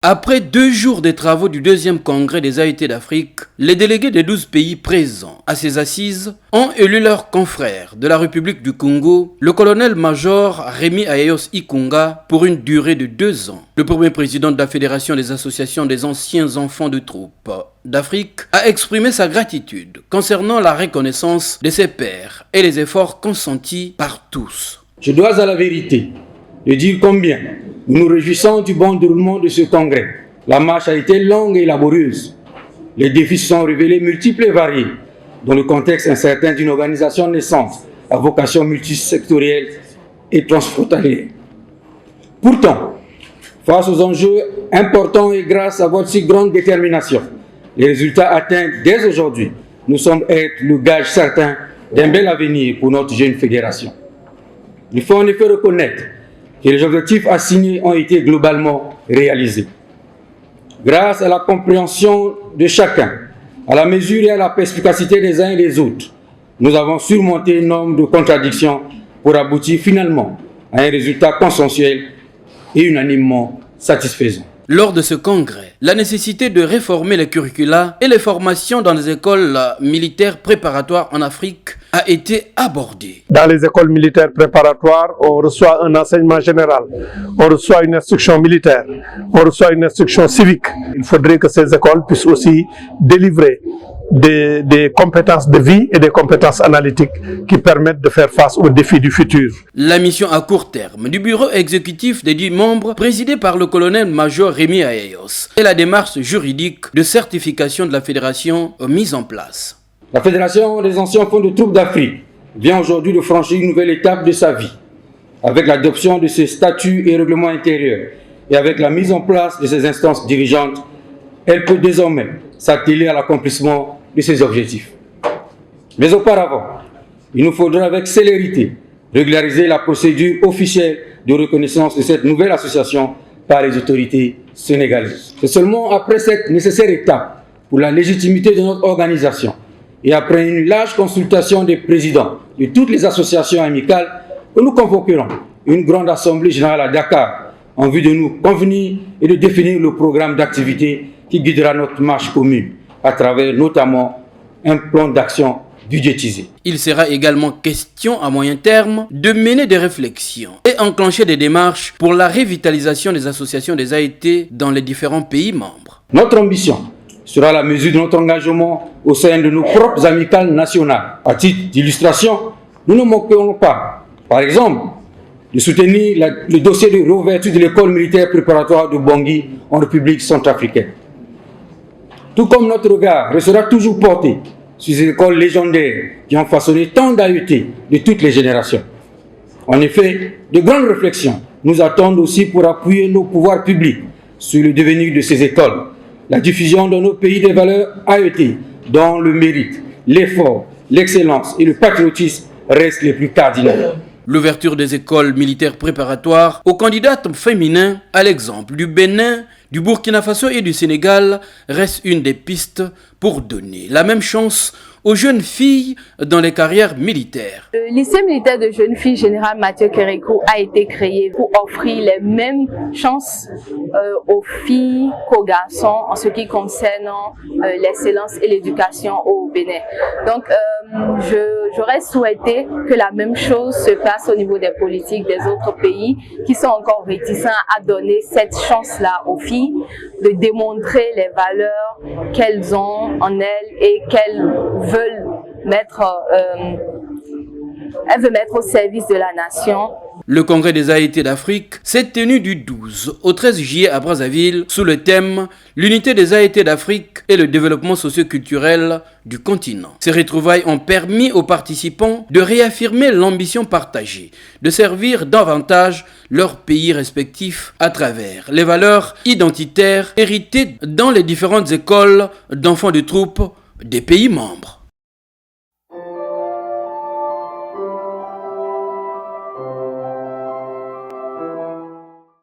Après 2 jours de travaux du deuxième congrès des AET d'Afrique, les délégués des 12 pays présents à ces assises ont élu leur confrère de la République du Congo, le colonel-major Rémi Ayos Ikunga, pour une durée de 2 ans. Le premier président de la Fédération des associations des anciens enfants de troupes d'Afrique a exprimé sa gratitude concernant la reconnaissance de ses pairs et les efforts consentis par tous. Je dois à la vérité de dire combien nous nous réjouissons du bon déroulement de ce congrès. La marche a été longue et laborieuse. Les défis se sont révélés multiples et variés dans le contexte incertain d'une organisation naissante à vocation multisectorielle et transfrontalière. Pourtant, face aux enjeux importants et grâce à votre si grande détermination, les résultats atteints dès aujourd'hui nous semblent être le gage certain d'un bel avenir pour notre jeune fédération. Il faut en effet reconnaître que les objectifs assignés ont été globalement réalisés. Grâce à la compréhension de chacun, à la mesure et à la perspicacité des uns et des autres, nous avons surmonté un nombre de contradictions pour aboutir finalement à un résultat consensuel et unanimement satisfaisant. Lors de ce congrès, la nécessité de réformer les curricula et les formations dans les écoles militaires préparatoires en Afrique a été abordée. Dans les écoles militaires préparatoires, on reçoit un enseignement général, on reçoit une instruction militaire, on reçoit une instruction civique. Il faudrait que ces écoles puissent aussi délivrer des compétences de vie et des compétences analytiques qui permettent de faire face aux défis du futur. La mission à court terme du bureau exécutif des 10 membres, présidé par le colonel-major Rémi Ayos, et la démarche juridique de certification de la fédération mise en place. La Fédération des anciens enfants de troupes d'Afrique vient aujourd'hui de franchir une nouvelle étape de sa vie, avec l'adoption de ses statuts et règlements intérieurs, et avec la mise en place de ses instances dirigeantes, elle peut désormais s'atteler à l'accomplissement de ses objectifs. Mais auparavant, il nous faudra avec célérité régulariser la procédure officielle de reconnaissance de cette nouvelle association par les autorités sénégalaises. C'est seulement après cette nécessaire étape pour la légitimité de notre organisation et après une large consultation des présidents de toutes les associations amicales que nous convoquerons une grande assemblée générale à Dakar en vue de nous convenir et de définir le programme d'activité qui guidera notre marche commune à travers notamment un plan d'action budgétisé. Il sera également question à moyen terme de mener des réflexions et enclencher des démarches pour la revitalisation des associations des AET dans les différents pays membres. Notre ambition sera la mesure de notre engagement au sein de nos propres amicales nationales. À titre d'illustration, nous ne manquerons pas, par exemple, de soutenir le dossier de réouverture de l'école militaire préparatoire de Bangui en République centrafricaine. Tout comme notre regard restera toujours porté sur ces écoles légendaires qui ont façonné tant d'AET de toutes les générations. En effet, de grandes réflexions nous attendent aussi pour appuyer nos pouvoirs publics sur le devenir de ces écoles, la diffusion dans nos pays des valeurs AET, dont le mérite, l'effort, l'excellence et le patriotisme restent les plus cardinaux. L'ouverture des écoles militaires préparatoires aux candidates féminins, à l'exemple du Bénin, du Burkina Faso et du Sénégal, reste une des pistes pour donner la même chance aux jeunes filles dans les carrières militaires. Le lycée militaire de jeunes filles général Mathieu Kérékou a été créé pour offrir les mêmes chances aux filles qu'aux garçons en ce qui concerne l'excellence et l'éducation au Bénin. Donc j'aurais souhaité que la même chose se passe au niveau des politiques des autres pays qui sont encore réticents à donner cette chance-là aux filles de démontrer les valeurs qu'elles ont en elles et qu'elles veulent mettre au service de la nation. Le congrès des AET d'Afrique s'est tenu du 12 au 13 juillet à Brazzaville sous le thème « L'unité des AET d'Afrique et le développement socio-culturel du continent ». Ces retrouvailles ont permis aux participants de réaffirmer l'ambition partagée, de servir davantage leurs pays respectifs à travers les valeurs identitaires héritées dans les différentes écoles d'enfants de troupes des pays membres.